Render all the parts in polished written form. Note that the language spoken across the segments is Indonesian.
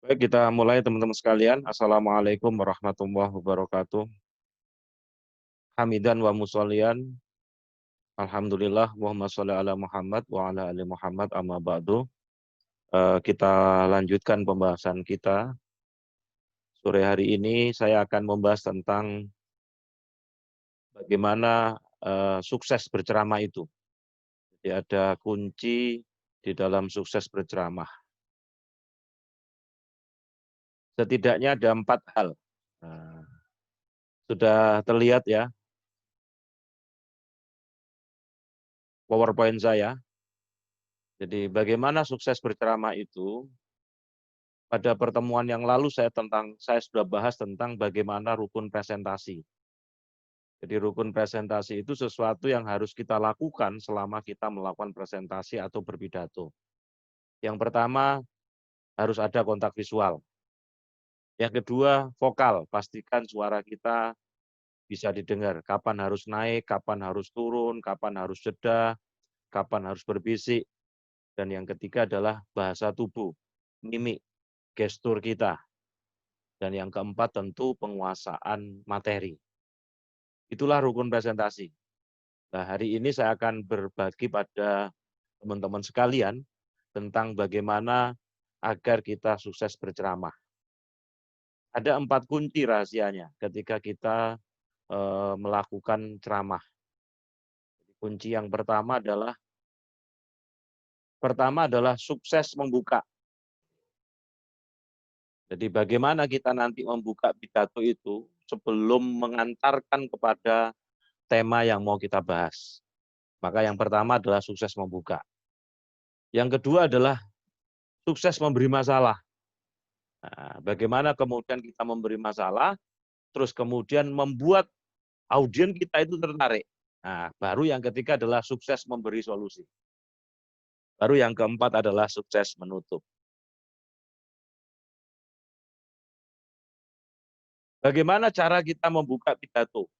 Baik, kita mulai teman-teman sekalian. Assalamualaikum warahmatullahi wabarakatuh. Hamidan wa musollian. Alhamdulillah, Muhammad sholli ala Muhammad wa ala ali Muhammad amma ba'du. Kita lanjutkan pembahasan kita. Sore hari ini saya akan membahas tentang bagaimana sukses berceramah itu. Jadi ada kunci di dalam sukses berceramah. Setidaknya ada 4 hal. Sudah terlihat ya PowerPoint saya. Jadi bagaimana sukses berceramah itu, pada pertemuan yang lalu saya sudah bahas tentang bagaimana rukun presentasi. Jadi rukun presentasi itu sesuatu yang harus kita lakukan selama kita melakukan presentasi atau berpidato. Yang pertama, harus ada kontak visual. Yang kedua, vokal. Pastikan suara kita bisa didengar. Kapan harus naik, kapan harus turun, kapan harus jeda, kapan harus berbisik. Dan yang ketiga adalah bahasa tubuh, mimik, gestur kita. Dan yang keempat tentu penguasaan materi. Itulah rukun presentasi. Nah, hari ini saya akan berbagi pada teman-teman sekalian tentang bagaimana agar kita sukses berceramah. Ada 4 kunci rahasianya ketika kita melakukan ceramah. Kunci yang pertama adalah sukses membuka. Jadi bagaimana kita nanti membuka pidato itu sebelum mengantarkan kepada tema yang mau kita bahas. Maka yang pertama adalah sukses membuka. Yang kedua adalah sukses memberi masalah. Nah, bagaimana kemudian kita memberi masalah, terus kemudian membuat audiens kita itu tertarik. Nah, baru yang ketiga adalah sukses memberi solusi. Baru yang keempat adalah sukses menutup. Bagaimana cara kita membuka pidato?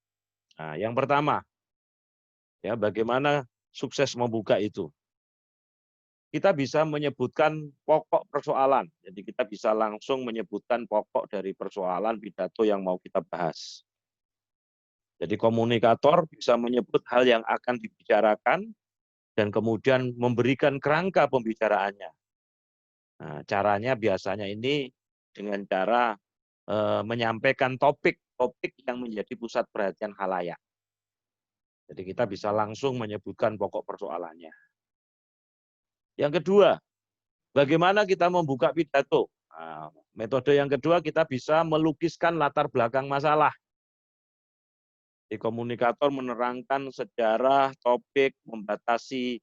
Nah, yang pertama, ya bagaimana sukses membuka itu? Kita bisa menyebutkan pokok persoalan. Jadi kita bisa langsung menyebutkan pokok dari persoalan pidato yang mau kita bahas. Jadi komunikator bisa menyebut hal yang akan dibicarakan dan kemudian memberikan kerangka pembicaraannya. Nah, caranya biasanya ini dengan cara menyampaikan topik yang menjadi pusat perhatian khalayak. Jadi kita bisa langsung menyebutkan pokok persoalannya. Yang kedua, bagaimana kita membuka pidato? Nah, metode yang kedua kita bisa melukiskan latar belakang masalah. Di komunikator menerangkan sejarah, topik, membatasi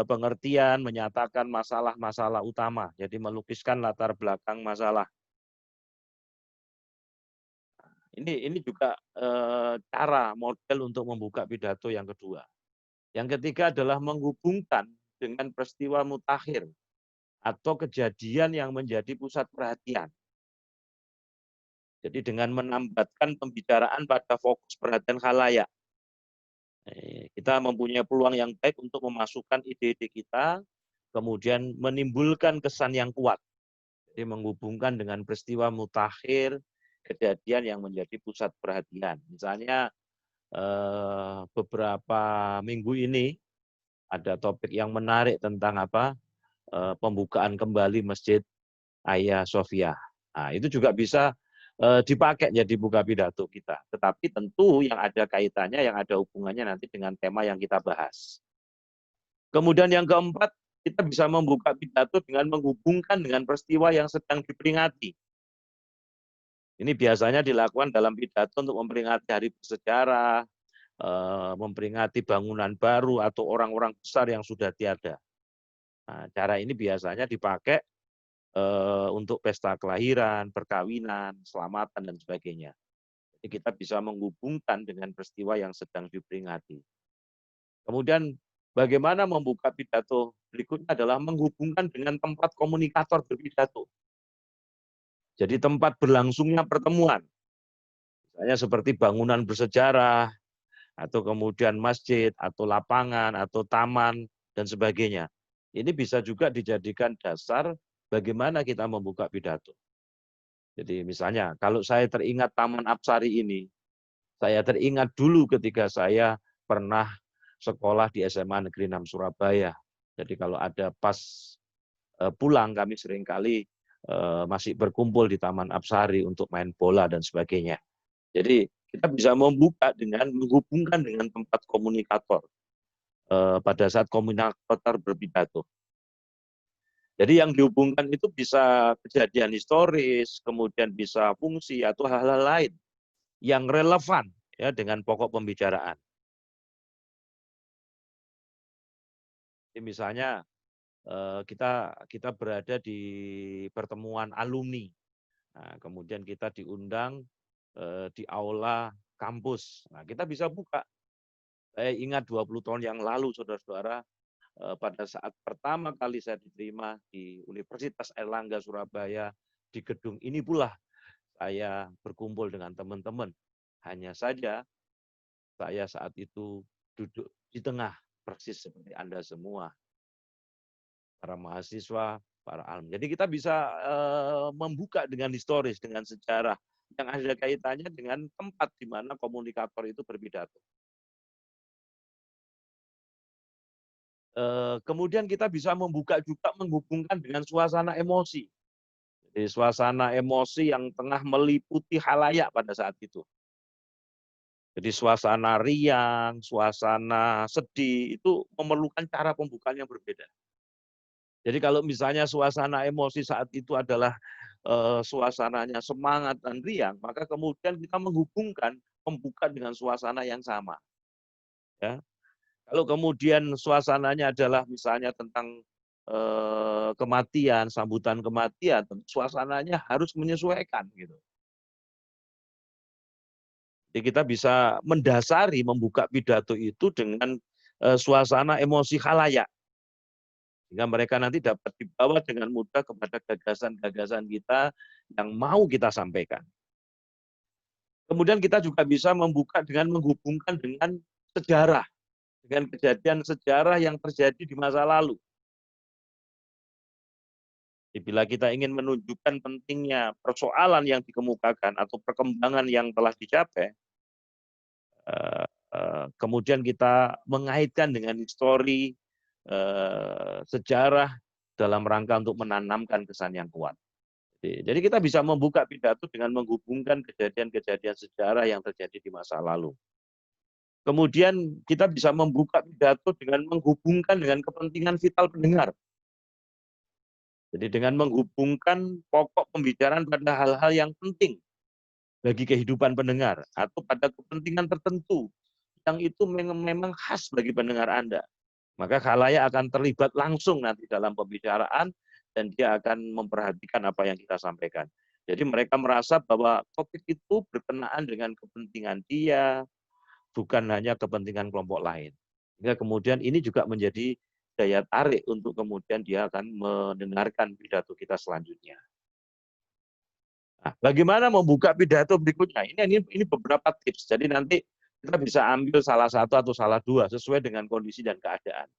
pengertian, menyatakan masalah-masalah utama. Jadi melukiskan latar belakang masalah. Ini juga cara model untuk membuka pidato yang kedua. Yang ketiga adalah menghubungkan dengan peristiwa mutakhir atau kejadian yang menjadi pusat perhatian. Jadi dengan menambatkan pembicaraan pada fokus perhatian khalayak. Kita mempunyai peluang yang baik untuk memasukkan ide-ide kita, kemudian menimbulkan kesan yang kuat. Jadi menghubungkan dengan peristiwa mutakhir, kejadian yang menjadi pusat perhatian. Misalnya beberapa minggu ini ada topik yang menarik tentang pembukaan kembali Masjid Hagia Sophia. Nah, itu juga bisa dipakai jadi buka pidato kita. Tetapi tentu yang ada kaitannya, yang ada hubungannya nanti dengan tema yang kita bahas. Kemudian yang keempat, kita bisa membuka pidato dengan menghubungkan dengan peristiwa yang sedang diperingati. Ini biasanya dilakukan dalam pidato untuk memperingati hari bersejarah, memperingati bangunan baru atau orang-orang besar yang sudah tiada. Nah, cara ini biasanya dipakai untuk pesta kelahiran, perkawinan, selamatan, dan sebagainya. Jadi kita bisa menghubungkan dengan peristiwa yang sedang diperingati. Kemudian bagaimana membuka pidato berikutnya adalah menghubungkan dengan tempat komunikator berpidato. Jadi tempat berlangsungnya pertemuan. Misalnya seperti bangunan bersejarah, atau kemudian masjid, atau lapangan, atau taman, dan sebagainya. Ini bisa juga dijadikan dasar bagaimana kita membuka pidato. Jadi misalnya kalau saya teringat Taman Apsari ini, saya teringat dulu ketika saya pernah sekolah di SMA Negeri 6 Surabaya. Jadi kalau ada pas pulang kami seringkali masih berkumpul di Taman Apsari untuk main bola dan sebagainya. Jadi kita bisa membuka dengan menghubungkan dengan tempat komunikator pada saat komunikator berpidato. Jadi yang dihubungkan itu bisa kejadian historis, kemudian bisa fungsi atau hal-hal lain yang relevan ya dengan pokok pembicaraan. Jadi misalnya kita berada di pertemuan alumni, nah, kemudian kita diundang di aula kampus. Nah, kita bisa buka. Saya ingat 20 tahun yang lalu, saudara-saudara, pada saat pertama kali saya diterima di Universitas Airlangga Surabaya, di gedung ini pula saya berkumpul dengan teman-teman. Hanya saja saya saat itu duduk di tengah, persis seperti Anda semua, para mahasiswa, para alumni. Jadi kita bisa membuka dengan historis, dengan sejarah yang ada kaitannya dengan tempat di mana komunikator itu berpidato. Kemudian kita bisa membuka juga menghubungkan dengan suasana emosi. Jadi suasana emosi yang tengah meliputi khalayak pada saat itu. Jadi suasana riang, suasana sedih itu memerlukan cara pembukaan yang berbeda. Jadi kalau misalnya suasana emosi saat itu adalah suasananya semangat dan riang, maka kemudian kita menghubungkan pembuka dengan suasana yang sama. Ya. Kalau kemudian suasananya adalah misalnya tentang kematian, sambutan kematian, suasananya harus menyesuaikan gitu. Jadi kita bisa mendasari membuka pidato itu dengan suasana emosi khalayak. Sehingga mereka nanti dapat dibawa dengan mudah kepada gagasan-gagasan kita yang mau kita sampaikan. Kemudian kita juga bisa membuka dengan menghubungkan dengan sejarah, dengan kejadian sejarah yang terjadi di masa lalu. Bila kita ingin menunjukkan pentingnya persoalan yang dikemukakan atau perkembangan yang telah dicapai, kemudian kita mengaitkan dengan histori, sejarah dalam rangka untuk menanamkan kesan yang kuat. Jadi kita bisa membuka pidato dengan menghubungkan kejadian-kejadian sejarah yang terjadi di masa lalu. Kemudian kita bisa membuka pidato dengan menghubungkan dengan kepentingan vital pendengar. Jadi dengan menghubungkan pokok pembicaraan pada hal-hal yang penting bagi kehidupan pendengar atau pada kepentingan tertentu yang itu memang khas bagi pendengar Anda. Maka khalayak akan terlibat langsung nanti dalam pembicaraan dan dia akan memperhatikan apa yang kita sampaikan. Jadi mereka merasa bahwa topik itu berkenaan dengan kepentingan dia, bukan hanya kepentingan kelompok lain. Sehingga kemudian ini juga menjadi daya tarik untuk kemudian dia akan mendengarkan pidato kita selanjutnya. Nah, bagaimana membuka pidato berikutnya? Ini beberapa tips. Jadi nanti kita bisa ambil salah satu atau salah dua sesuai dengan kondisi dan keadaan.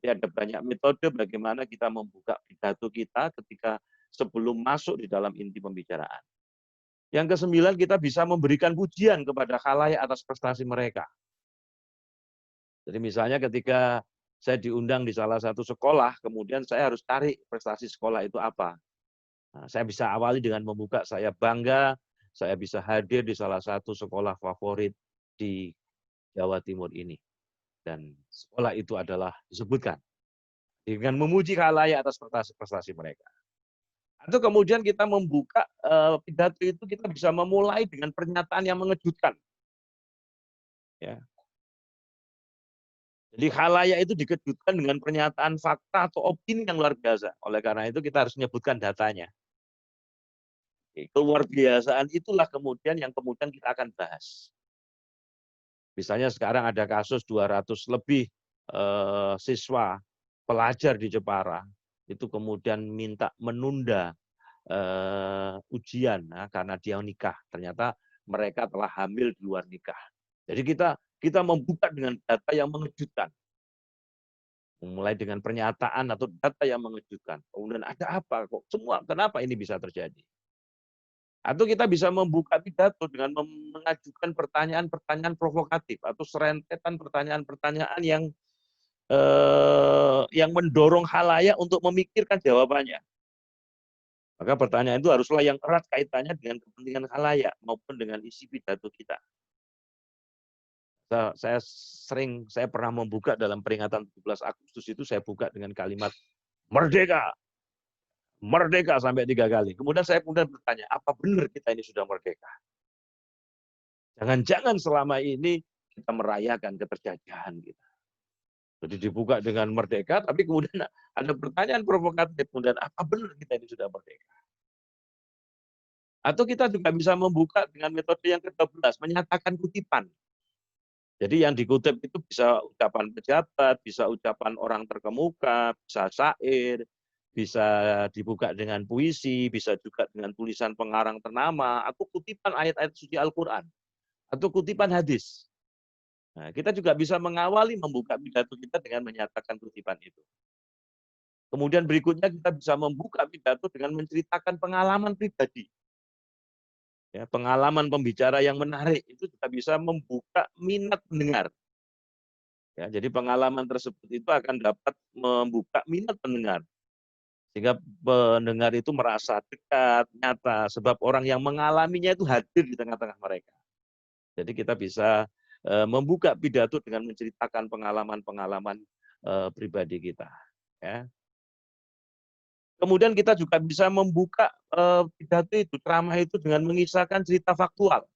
Jadi ada banyak metode bagaimana kita membuka pidato kita ketika sebelum masuk di dalam inti pembicaraan. Yang kesembilan, kita bisa memberikan pujian kepada khalayak atas prestasi mereka. Jadi misalnya ketika saya diundang di salah satu sekolah, kemudian saya harus cari prestasi sekolah itu apa. Nah, saya bisa awali dengan membuka, saya bangga, saya bisa hadir di salah satu sekolah favorit di Jawa Timur ini. Dan sekolah itu adalah disebutkan dengan memuji khalayak atas prestasi mereka. Atau kemudian kita membuka pidato itu, kita bisa memulai dengan pernyataan yang mengejutkan. Ya. Jadi khalayak itu dikejutkan dengan pernyataan fakta atau opini yang luar biasa. Oleh karena itu kita harus menyebutkan datanya. Keluar biasaan itulah kemudian yang kemudian kita akan bahas. Misalnya sekarang ada kasus 200 lebih siswa pelajar di Jepara itu kemudian minta menunda ujian karena dia nikah. Ternyata mereka telah hamil di luar nikah. Jadi kita membuka dengan data yang mengejutkan. Mulai dengan pernyataan atau data yang mengejutkan. Kemudian ada apa kok semua, kenapa ini bisa terjadi? Atau kita bisa membuka pidato dengan mengajukan pertanyaan-pertanyaan provokatif atau serentetan pertanyaan-pertanyaan yang mendorong khalayak untuk memikirkan jawabannya. Maka pertanyaan itu haruslah yang erat kaitannya dengan kepentingan khalayak maupun dengan isi pidato kita. Saya pernah membuka dalam peringatan 17 Agustus itu saya buka dengan kalimat merdeka, merdeka sampai 3 kali. Kemudian saya bertanya, apa benar kita ini sudah merdeka? Jangan-jangan selama ini kita merayakan keterjajahan kita. Jadi dibuka dengan merdeka, tapi kemudian ada pertanyaan provokatif, kemudian apa benar kita ini sudah merdeka? Atau kita juga bisa membuka dengan metode yang ke-12, menyatakan kutipan. Jadi yang dikutip itu bisa ucapan pejabat, bisa ucapan orang terkemuka, bisa syair, bisa dibuka dengan puisi, bisa juga dengan tulisan pengarang ternama, atau kutipan ayat-ayat suci Al-Quran, atau kutipan hadis. Nah, kita juga bisa mengawali membuka pidato kita dengan menyatakan kutipan itu. Kemudian berikutnya kita bisa membuka pidato dengan menceritakan pengalaman pribadi. Ya, pengalaman pembicara yang menarik itu juga bisa membuka minat pendengar. Ya, jadi pengalaman tersebut itu akan dapat membuka minat pendengar. Sehingga pendengar itu merasa dekat, nyata. Sebab orang yang mengalaminya itu hadir di tengah-tengah mereka. Jadi kita bisa membuka pidato dengan menceritakan pengalaman-pengalaman pribadi kita. Ya. Kemudian kita juga bisa membuka pidato itu, ceramah itu dengan mengisahkan cerita faktual.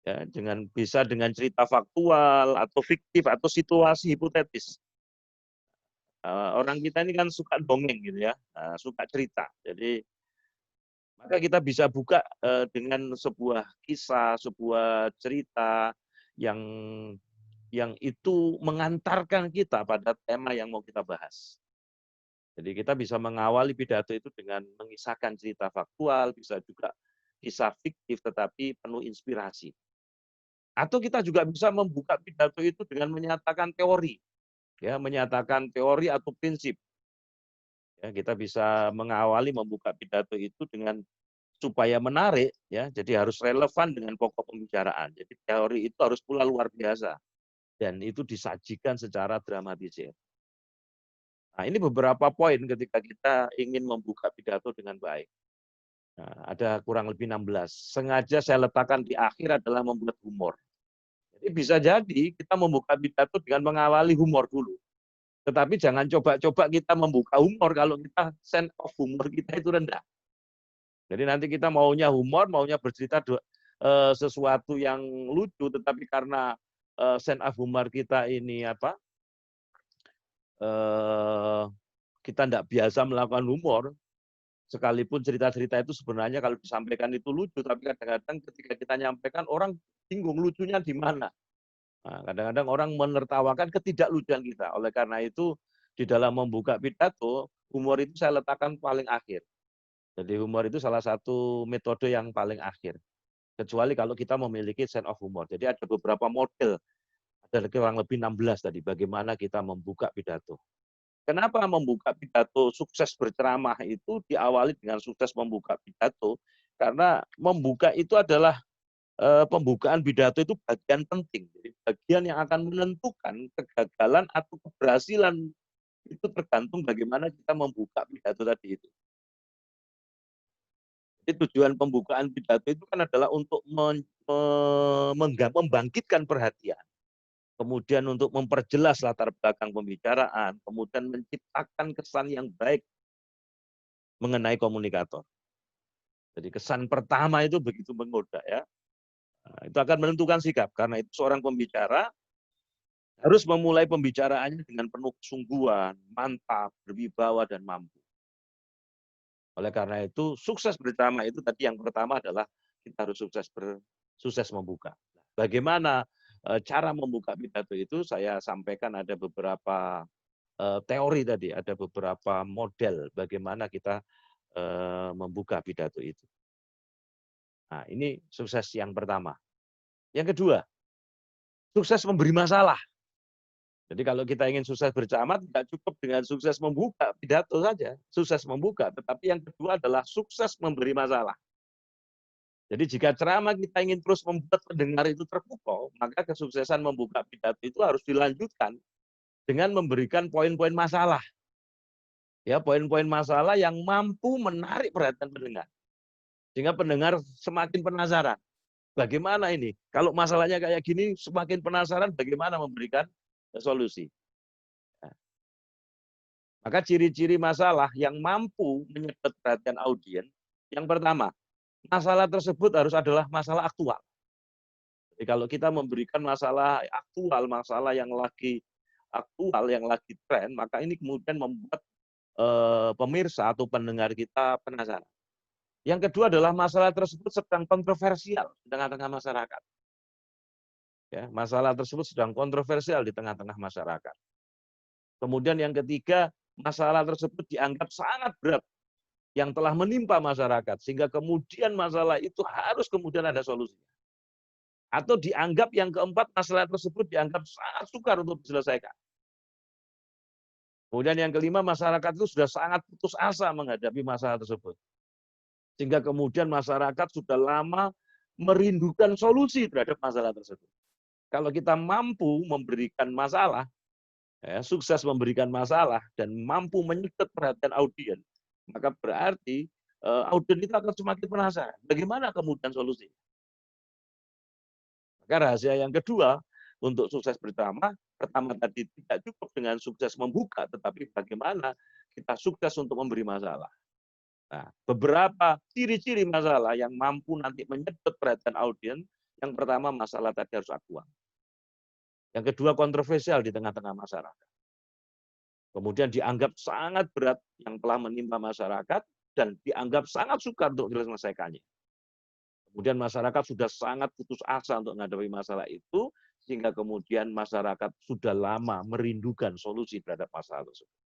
Ya, bisa dengan cerita faktual atau fiktif atau situasi hipotetis. Orang kita ini kan suka dongeng gitu ya, suka cerita. Jadi maka kita bisa buka dengan sebuah kisah, sebuah cerita yang itu mengantarkan kita pada tema yang mau kita bahas. Jadi kita bisa mengawali pidato itu dengan mengisahkan cerita faktual, bisa juga kisah fiktif tetapi penuh inspirasi. Atau kita juga bisa membuka pidato itu dengan menyatakan teori, ya, menyatakan teori atau prinsip. Ya, kita bisa mengawali membuka pidato itu dengan supaya menarik, ya, jadi harus relevan dengan pokok pembicaraan. Jadi teori itu harus pula luar biasa dan itu disajikan secara dramatisir. Nah, ini beberapa poin ketika kita ingin membuka pidato dengan baik. Nah, ada kurang lebih 16. Sengaja saya letakkan di akhir adalah membuat humor. Jadi bisa jadi kita membuka pidato dengan mengawali humor dulu. Tetapi jangan coba-coba kita membuka humor kalau kita sense of humor kita itu rendah. Jadi nanti kita maunya humor, maunya bercerita sesuatu yang lucu, tetapi karena sense of humor kita ini kita tidak biasa melakukan humor, sekalipun cerita-cerita itu sebenarnya kalau disampaikan itu lucu, tapi kadang-kadang ketika kita nyampaikan orang bingung lucunya di mana. Nah, kadang-kadang orang menertawakan ketidaklucuan kita. Oleh karena itu di dalam membuka pidato, humor itu saya letakkan paling akhir. Jadi humor itu salah satu metode yang paling akhir. Kecuali kalau kita memiliki sense of humor. Jadi ada beberapa model, ada kurang lebih 16 tadi, bagaimana kita membuka pidato. Kenapa membuka pidato sukses berceramah itu diawali dengan sukses membuka pidato? Karena membuka itu adalah pembukaan pidato itu bagian penting. Jadi bagian yang akan menentukan kegagalan atau keberhasilan itu tergantung bagaimana kita membuka pidato tadi itu. Jadi tujuan pembukaan pidato itu kan adalah untuk membangkitkan perhatian, kemudian untuk memperjelas latar belakang pembicaraan, kemudian menciptakan kesan yang baik mengenai komunikator. Jadi kesan pertama itu begitu menggoda ya. Nah, itu akan menentukan sikap karena itu seorang pembicara harus memulai pembicaraannya dengan penuh kesungguhan, mantap, berwibawa dan mampu. Oleh karena itu sukses bersama itu tadi yang pertama adalah kita harus sukses membuka. Bagaimana cara membuka pidato itu saya sampaikan ada beberapa teori tadi, ada beberapa model bagaimana kita membuka pidato itu. Nah, ini sukses yang pertama. Yang kedua, sukses memberi masalah. Jadi kalau kita ingin sukses berceramah, tidak cukup dengan sukses membuka pidato saja, sukses membuka, tetapi yang kedua adalah sukses memberi masalah. Jadi jika ceramah kita ingin terus membuat pendengar itu terpukau, maka kesuksesan membuka pidato itu harus dilanjutkan dengan memberikan poin-poin masalah. Ya, poin-poin masalah yang mampu menarik perhatian pendengar. Sehingga pendengar semakin penasaran. Bagaimana ini? Kalau masalahnya kayak gini, semakin penasaran bagaimana memberikan solusi. Maka ciri-ciri masalah yang mampu menyedot perhatian audiens, yang pertama, masalah tersebut harus adalah masalah aktual. Jadi kalau kita memberikan masalah aktual, masalah yang lagi aktual, yang lagi tren, maka ini kemudian membuat pemirsa atau pendengar kita penasaran. Yang kedua adalah masalah tersebut sedang kontroversial di tengah-tengah masyarakat. Ya, masalah tersebut sedang kontroversial di tengah-tengah masyarakat. Kemudian yang ketiga, masalah tersebut dianggap sangat berat yang telah menimpa masyarakat, sehingga kemudian masalah itu harus kemudian ada solusinya. Atau dianggap yang keempat, masalah tersebut dianggap sangat sukar untuk diselesaikan. Kemudian yang kelima, masyarakat itu sudah sangat putus asa menghadapi masalah tersebut. Sehingga kemudian masyarakat sudah lama merindukan solusi terhadap masalah tersebut. Kalau kita mampu memberikan masalah, ya, sukses memberikan masalah, dan mampu menyedot perhatian audiens, maka berarti audiens itu akan semakin penasaran. Bagaimana kemudian solusi? Maka rahasia yang kedua untuk sukses bersama, pertama tadi tidak cukup dengan sukses membuka, tetapi bagaimana kita sukses untuk memberi masalah. Nah, beberapa ciri-ciri masalah yang mampu nanti menyedot perhatian audiens, yang pertama masalah tadi harus aktual. Yang kedua kontroversial di tengah-tengah masyarakat. Kemudian dianggap sangat berat yang telah menimpa masyarakat dan dianggap sangat sukar untuk diselesaikannya. Kemudian masyarakat sudah sangat putus asa untuk menghadapi masalah itu, sehingga kemudian masyarakat sudah lama merindukan solusi terhadap masalah tersebut.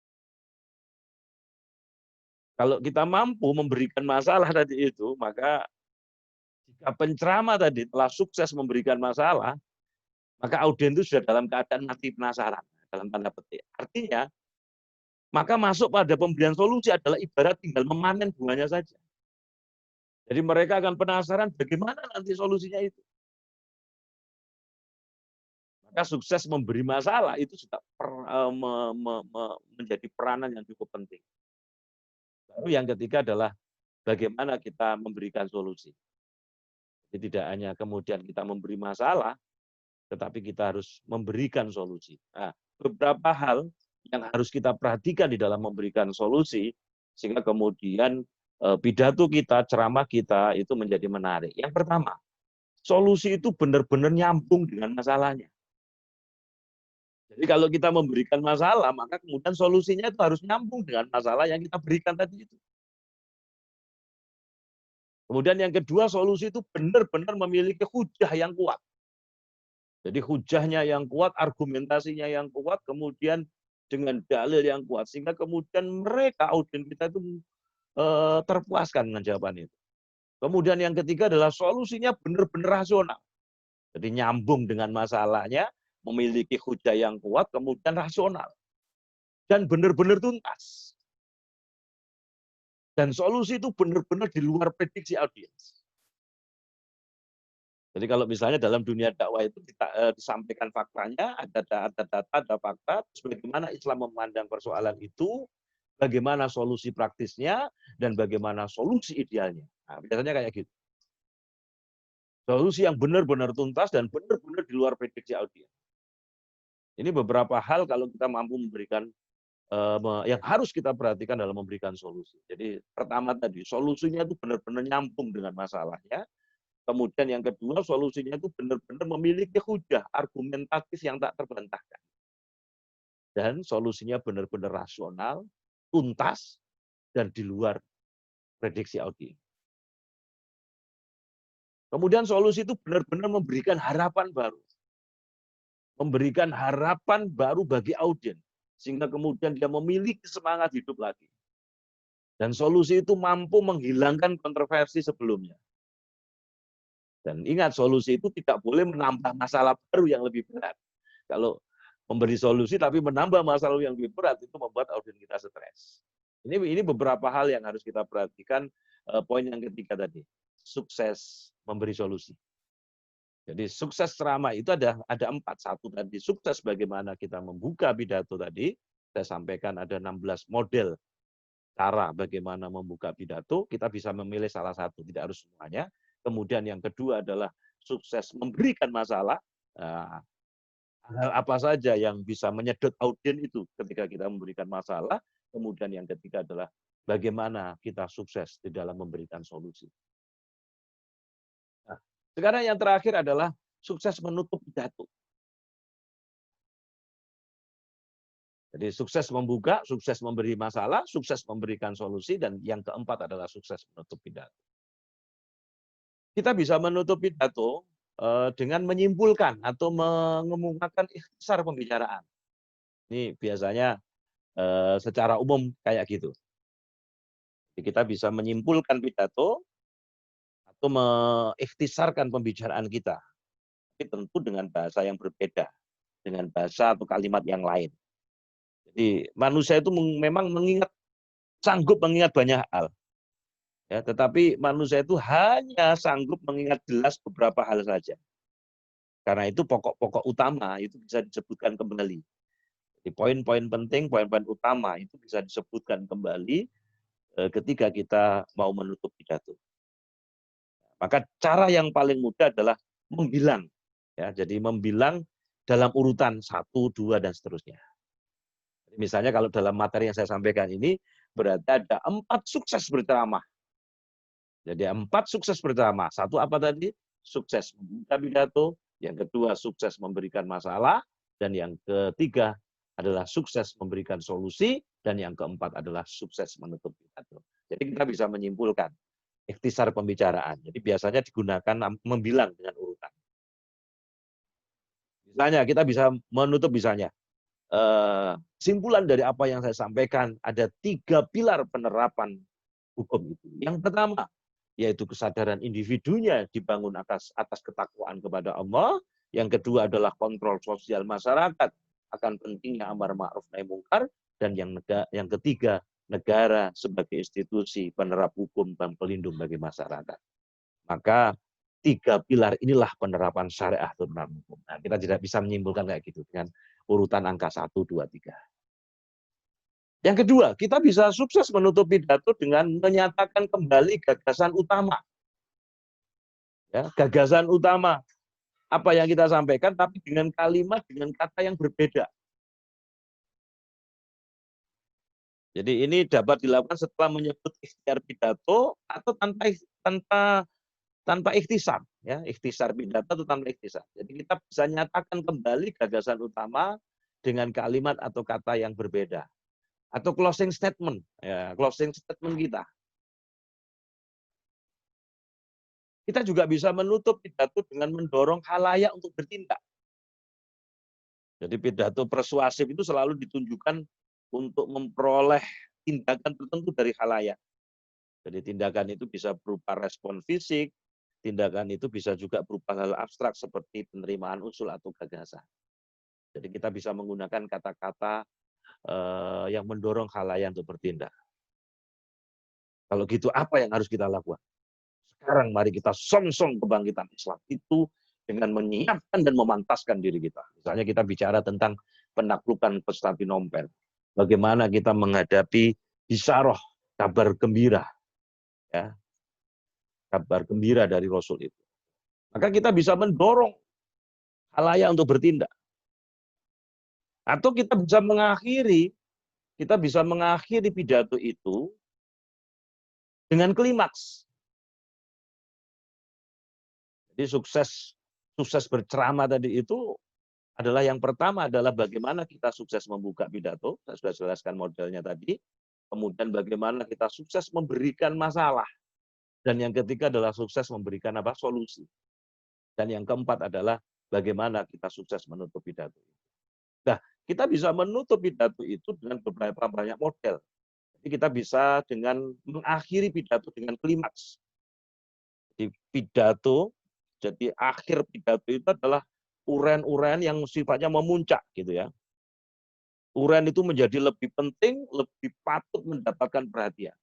Kalau kita mampu memberikan masalah tadi itu, maka jika penceramah tadi telah sukses memberikan masalah, maka audiens itu sudah dalam keadaan mati penasaran, dalam tanda petik. Artinya, maka masuk pada pemberian solusi adalah ibarat tinggal memanen bunganya saja. Jadi mereka akan penasaran bagaimana nanti solusinya itu. Maka sukses memberi masalah itu juga menjadi peranan yang cukup penting. Lalu yang ketiga adalah bagaimana kita memberikan solusi. Jadi tidak hanya kemudian kita memberi masalah, tetapi kita harus memberikan solusi. Nah, beberapa hal yang harus kita perhatikan di dalam memberikan solusi, sehingga kemudian pidato kita, ceramah kita itu menjadi menarik. Yang pertama, solusi itu benar-benar nyambung dengan masalahnya. Jadi kalau kita memberikan masalah, maka kemudian solusinya itu harus nyambung dengan masalah yang kita berikan tadi itu. Kemudian yang kedua, solusi itu benar-benar memiliki hujah yang kuat. Jadi hujahnya yang kuat, argumentasinya yang kuat, kemudian dengan dalil yang kuat, sehingga kemudian mereka, audiens kita itu terpuaskan dengan jawaban itu. Kemudian yang ketiga adalah solusinya benar-benar rasional. Jadi nyambung dengan masalahnya, memiliki hujah yang kuat, kemudian rasional. Dan benar-benar tuntas. Dan solusi itu benar-benar di luar prediksi audiens. Jadi kalau misalnya dalam dunia dakwah itu disampaikan faktanya, ada data, ada fakta, bagaimana Islam memandang persoalan itu, bagaimana solusi praktisnya, dan bagaimana solusi idealnya. Nah, biasanya kayak gitu. Solusi yang benar-benar tuntas dan benar-benar di luar prediksi audiens. Ini beberapa hal kalau kita mampu memberikan yang harus kita perhatikan dalam memberikan solusi. Jadi pertama tadi, solusinya itu benar-benar nyambung dengan masalahnya. Kemudian yang kedua, solusinya itu benar-benar memiliki hujah, argumentatif yang tak terbantahkan. Dan solusinya benar-benar rasional, tuntas, dan di luar prediksi audiens. Kemudian solusi itu benar-benar memberikan harapan baru. Memberikan harapan baru bagi audiens. Sehingga kemudian dia memiliki semangat hidup lagi. Dan solusi itu mampu menghilangkan kontroversi sebelumnya. Dan ingat, solusi itu tidak boleh menambah masalah baru yang lebih berat. Kalau memberi solusi tapi menambah masalah yang lebih berat, itu membuat audien kita stres. Ini beberapa hal yang harus kita perhatikan. Poin yang ketiga tadi, sukses memberi solusi. Jadi sukses ceramah itu ada 4. Satu tadi, sukses bagaimana kita membuka pidato tadi. Saya sampaikan ada 16 model cara bagaimana membuka pidato. Kita bisa memilih salah satu, tidak harus semuanya. Kemudian yang kedua adalah sukses memberikan masalah. Nah, hal apa saja yang bisa menyedot audien itu ketika kita memberikan masalah. Kemudian yang ketiga adalah bagaimana kita sukses di dalam memberikan solusi. Nah, sekarang yang terakhir adalah sukses menutup pidato. Jadi sukses membuka, sukses memberi masalah, sukses memberikan solusi, dan yang keempat adalah sukses menutup pidato. Kita bisa menutup pidato dengan menyimpulkan atau mengemukakan ikhtisar pembicaraan. Ini biasanya secara umum kayak gitu. Jadi kita bisa menyimpulkan pidato atau mengikhtisarkan pembicaraan kita. Tapi tentu dengan bahasa yang berbeda, dengan bahasa atau kalimat yang lain. Jadi manusia itu memang sanggup mengingat banyak hal. Ya, tetapi manusia itu hanya sanggup mengingat jelas beberapa hal saja. Karena itu pokok-pokok utama itu bisa disebutkan kembali. Jadi poin-poin penting, poin-poin utama itu bisa disebutkan kembali ketika kita mau menutup pidato. Maka cara yang paling mudah adalah membilang. Ya, jadi membilang dalam urutan 1, 2, dan seterusnya. Misalnya kalau dalam materi yang saya sampaikan ini, berarti ada 4 sukses berceramah. Jadi 4 sukses berceramah. 1 apa tadi? Sukses membuka pidato. Yang kedua, sukses memberikan masalah. Dan yang ketiga adalah sukses memberikan solusi. Dan yang keempat adalah sukses menutup pidato. Jadi kita bisa menyimpulkan ikhtisar pembicaraan. Jadi biasanya digunakan membilang dengan urutan. Misalnya kita bisa menutup misalnya. Simpulan dari apa yang saya sampaikan, ada 3 pilar penerapan hukum itu. Yang pertama, yaitu kesadaran individunya dibangun atas ketakwaan kepada Allah. Yang kedua adalah kontrol sosial masyarakat akan pentingnya amar ma'ruf nahi mungkar. Dan yang ketiga, negara sebagai institusi penerap hukum dan pelindung bagi masyarakat. Maka 3 pilar inilah penerapan syariah tentang hukum. Nah, kita tidak bisa menyimpulkan kayak gitu dengan urutan angka 1, 2, 3. Yang kedua, kita bisa sukses menutup pidato dengan menyatakan kembali gagasan utama. Ya, gagasan utama apa yang kita sampaikan, tapi dengan kalimat, dengan kata yang berbeda. Jadi ini dapat dilakukan setelah menyebut ikhtiar pidato atau tanpa ikhtisar, ya, ikhtisar pidato atau tanpa ikhtisar. Jadi kita bisa nyatakan kembali gagasan utama dengan kalimat atau kata yang berbeda. Atau closing statement, ya, closing statement kita. Kita juga bisa menutup pidato dengan mendorong khalayak untuk bertindak. Jadi pidato persuasif itu selalu ditunjukkan untuk memperoleh tindakan tertentu dari khalayak. Jadi tindakan itu bisa berupa respon fisik, tindakan itu bisa juga berupa hal abstrak seperti penerimaan usul atau gagasan. Jadi kita bisa menggunakan kata-kata yang mendorong khalayak untuk bertindak. Kalau gitu apa yang harus kita lakukan? Sekarang mari kita song-song kebangkitan Islam itu dengan menyiapkan dan memantaskan diri kita. Misalnya kita bicara tentang penaklukan Konstantinopel. Bagaimana kita menghadapi bisyarah, kabar gembira. Ya, kabar gembira dari Rasul itu. Maka kita bisa mendorong khalayak untuk bertindak. Atau kita bisa mengakhiri pidato itu dengan klimaks. Jadi sukses berceramah tadi itu adalah yang pertama adalah bagaimana kita sukses membuka pidato, saya sudah jelaskan modelnya tadi. Kemudian bagaimana kita sukses memberikan masalah. Dan yang ketiga adalah sukses memberikan solusi. Dan yang keempat adalah bagaimana kita sukses menutup pidato. Nah, kita bisa menutup pidato itu dengan beberapa banyak model. Jadi kita bisa dengan mengakhiri pidato dengan klimaks. Jadi pidato, jadi akhir pidato itu adalah uren-uren yang sifatnya memuncak gitu ya. Uren itu menjadi lebih penting, lebih patut mendapatkan perhatian.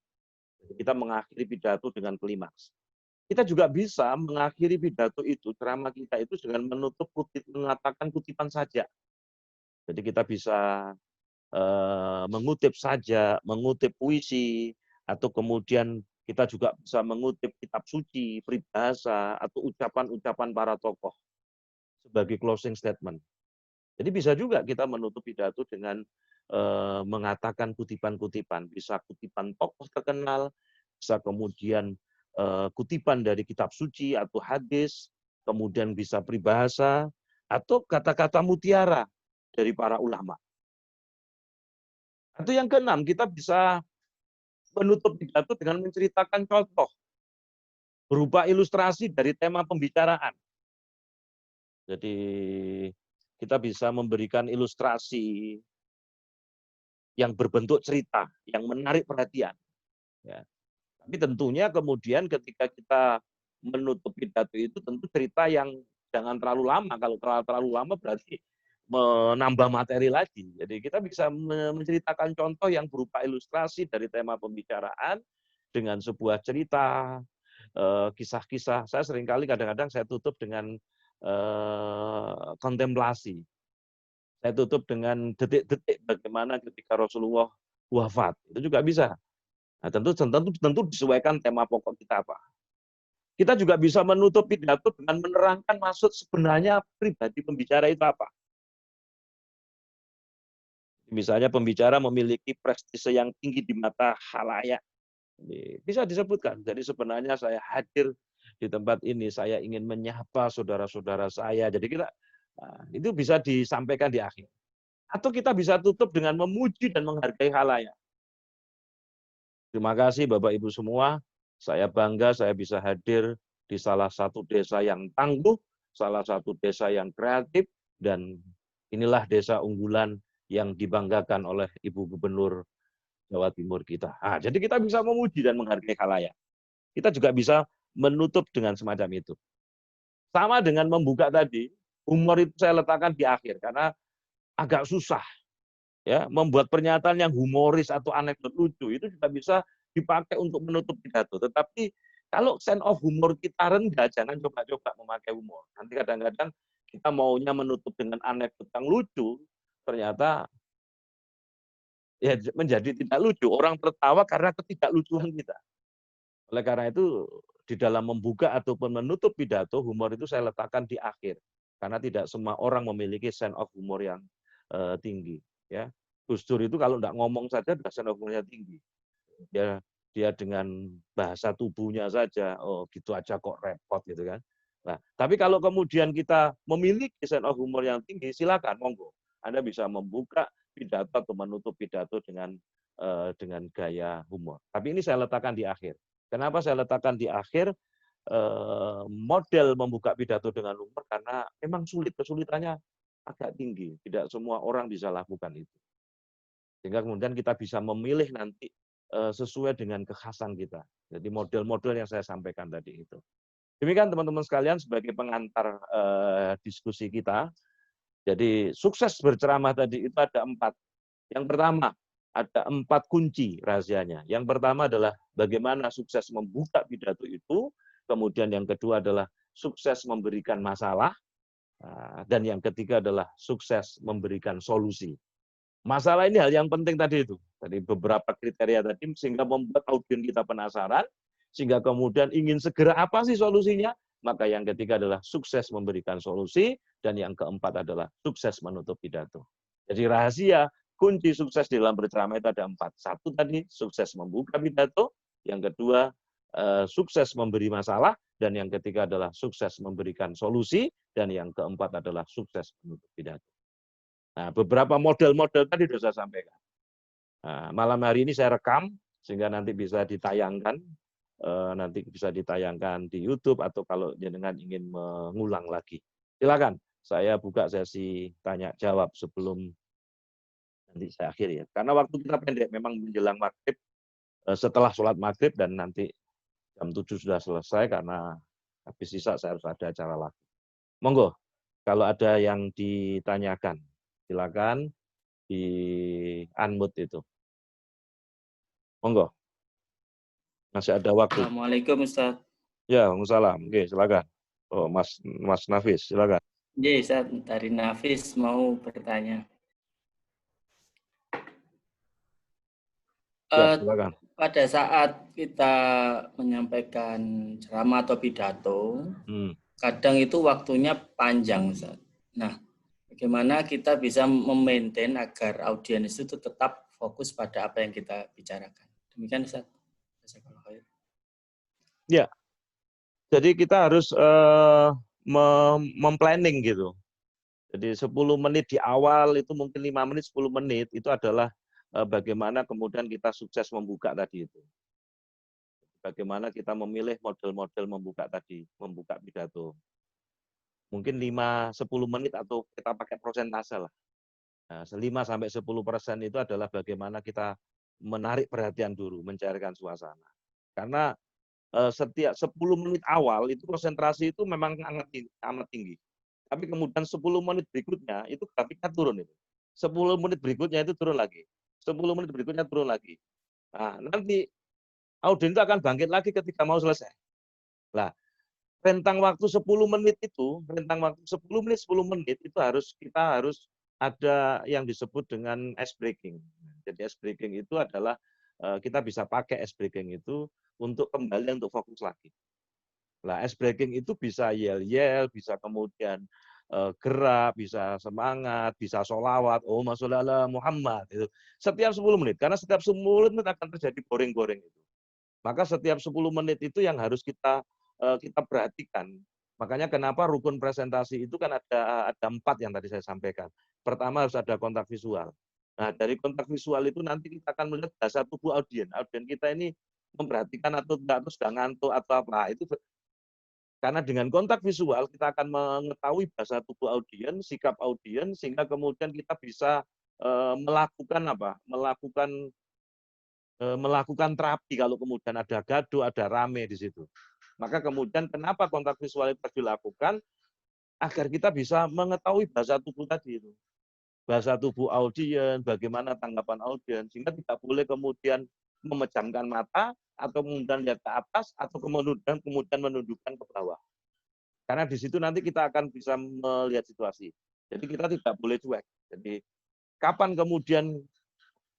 Kita mengakhiri pidato dengan klimaks. Kita juga bisa mengakhiri pidato itu, ceramah kita itu dengan mengatakan kutipan saja. Jadi kita bisa mengutip saja, mengutip puisi, atau kemudian kita juga bisa mengutip kitab suci, peribahasa, atau ucapan-ucapan para tokoh sebagai closing statement. Jadi bisa juga kita menutup pidato dengan mengatakan kutipan-kutipan, bisa kutipan tokoh terkenal, bisa kemudian kutipan dari kitab suci atau hadis, kemudian bisa peribahasa, atau kata-kata mutiara dari para ulama. Atau yang keenam, kita bisa menutup pidato dengan menceritakan contoh berupa ilustrasi dari tema pembicaraan. Jadi kita bisa memberikan ilustrasi yang berbentuk cerita, yang menarik perhatian. Ya. Tapi tentunya kemudian ketika kita menutup pidato itu tentu cerita yang jangan terlalu lama. Kalau terlalu lama berarti menambah materi lagi. Jadi kita bisa menceritakan contoh yang berupa ilustrasi dari tema pembicaraan dengan sebuah cerita, kisah-kisah. Saya seringkali kadang-kadang saya tutup dengan kontemplasi. Saya tutup dengan detik-detik bagaimana ketika Rasulullah wafat. Itu juga bisa. Nah, tentu disesuaikan tema pokok kita apa. Kita juga bisa menutup pidato dengan menerangkan maksud sebenarnya pribadi pembicara itu apa. Misalnya pembicara memiliki prestise yang tinggi di mata khalayak. Bisa disebutkan. Jadi sebenarnya saya hadir di tempat ini, saya ingin menyapa saudara-saudara saya. Jadi itu bisa disampaikan di akhir. Atau kita bisa tutup dengan memuji dan menghargai khalayak. Terima kasih Bapak Ibu semua. Saya bangga saya bisa hadir di salah satu desa yang tangguh, salah satu desa yang kreatif, dan inilah desa unggulan yang dibanggakan oleh Ibu Gubernur Jawa Timur kita. Nah, jadi kita bisa memuji dan menghargai khalayak. Kita juga bisa menutup dengan semacam itu. Sama dengan membuka tadi, humor itu saya letakkan di akhir karena agak susah ya membuat pernyataan yang humoris atau anekdot lucu itu juga bisa dipakai untuk menutup pidato. Tetapi kalau sense of humor kita rendah, jangan coba-coba memakai humor. Nanti kadang-kadang kita maunya menutup dengan anekdot yang lucu, ternyata ya menjadi tidak lucu. Orang tertawa karena ketidaklucuan kita. Oleh karena itu, di dalam membuka ataupun menutup pidato, humor itu saya letakkan di akhir. Karena tidak semua orang memiliki sense of humor yang tinggi. Ya, Gus Dur itu kalau nggak ngomong saja sudah sense of humornya tinggi. Dia dengan bahasa tubuhnya saja, oh gitu aja kok repot gitu kan. Nah, tapi kalau kemudian kita memiliki sense of humor yang tinggi, silakan monggo. Anda bisa membuka pidato atau menutup pidato dengan gaya humor. Tapi ini saya letakkan di akhir. Kenapa saya letakkan di akhir model membuka pidato dengan humor? Karena memang sulit, kesulitannya agak tinggi. Tidak semua orang bisa lakukan itu. Sehingga kemudian kita bisa memilih nanti sesuai dengan kekhasan kita. Jadi model-model yang saya sampaikan tadi itu. Demikian teman-teman sekalian sebagai pengantar diskusi kita. Jadi sukses berceramah tadi itu ada 4. Yang pertama, ada 4 kunci rahasianya. Yang pertama adalah bagaimana sukses membuka pidato itu. Kemudian yang kedua adalah sukses memberikan masalah. Dan yang ketiga adalah sukses memberikan solusi. Masalah ini hal yang penting tadi itu. Tadi beberapa kriteria tadi sehingga membuat audiens kita penasaran, sehingga kemudian ingin segera apa sih solusinya? Maka yang ketiga adalah sukses memberikan solusi, dan yang keempat adalah sukses menutup pidato. Jadi rahasia kunci sukses di dalam berceramah itu ada 4. 1 tadi sukses membuka pidato, yang kedua sukses memberi masalah, dan yang ketiga adalah sukses memberikan solusi, dan yang keempat adalah sukses menutup pidato. Nah, beberapa model-model tadi sudah saya sampaikan. Nah, malam hari ini saya rekam sehingga nanti bisa ditayangkan, di YouTube atau kalau jenengan ingin mengulang lagi. Silakan, saya buka sesi tanya jawab sebelum nanti saya akhiri ya. Karena waktu kita pendek, memang menjelang maghrib, setelah sholat maghrib dan nanti jam 7 sudah selesai karena habis sisa saya harus ada acara lagi. Monggo. Kalau ada yang ditanyakan, silakan di unmute itu. Monggo, masih ada waktu. Assalamualaikum Ustaz. Ya, Waalaikumsalam. Oke, silakan. Oh, Mas Nafis, silakan. Jadi Ustaz, dari Nafis mau bertanya. Ya, silakan. Pada saat kita menyampaikan ceramah atau pidato, kadang itu waktunya panjang, Ustaz. Nah, bagaimana kita bisa memaintain agar audiens itu tetap fokus pada apa yang kita bicarakan? Demikian, Ustaz. Ya, jadi kita harus memplanning gitu. Jadi 10 menit di awal itu mungkin 5 menit, 10 menit itu adalah bagaimana kemudian kita sukses membuka tadi itu. Bagaimana kita memilih model-model membuka tadi, membuka pidato. Mungkin 5-10 menit atau kita pakai persentase lah. Nah, 5-10% itu adalah bagaimana kita menarik perhatian dulu, mencairkan suasana. Karena setiap 10 menit awal itu konsentrasi itu memang amat tinggi. Tapi kemudian 10 menit berikutnya itu grafiknya turun itu. 10 menit berikutnya itu turun lagi. 10 menit berikutnya turun lagi. Nah, nanti audiens itu akan bangkit lagi ketika mau selesai. Nah, rentang waktu 10 menit itu, rentang waktu 10 menit itu kita harus ada yang disebut dengan ice breaking. Jadi ice breaking itu adalah kita bisa pakai ice breaking itu untuk kembali untuk fokus lagi. Nah, ice breaking itu bisa yel-yel, bisa kemudian gerak, bisa semangat, bisa sholawat, oh sholli ala Muhammad. Itu. Setiap 10 menit, karena setiap 10 menit akan terjadi boring-boring itu. Maka setiap 10 menit itu yang harus kita perhatikan. Makanya kenapa rukun presentasi itu kan ada 4 yang tadi saya sampaikan. Pertama harus ada kontak visual. Nah, dari kontak visual itu nanti kita akan melihat bahasa tubuh audiens. Audiens kita ini memperhatikan atau tidak, atau sudah ngantuk atau apa. Itu karena dengan kontak visual kita akan mengetahui bahasa tubuh audiens, sikap audiens, sehingga kemudian kita bisa melakukan apa? Melakukan terapi kalau kemudian ada gaduh, ada rame di situ. Maka kemudian kenapa kontak visual itu dilakukan? Agar kita bisa mengetahui bahasa tubuh tadi itu. Bahasa tubuh audiens, bagaimana tanggapan audiens, sehingga tidak boleh kemudian memejamkan mata, atau kemudian lihat ke atas, atau kemudian menundukkan ke bawah. Karena di situ nanti kita akan bisa melihat situasi. Jadi kita tidak boleh cuek. Jadi kapan kemudian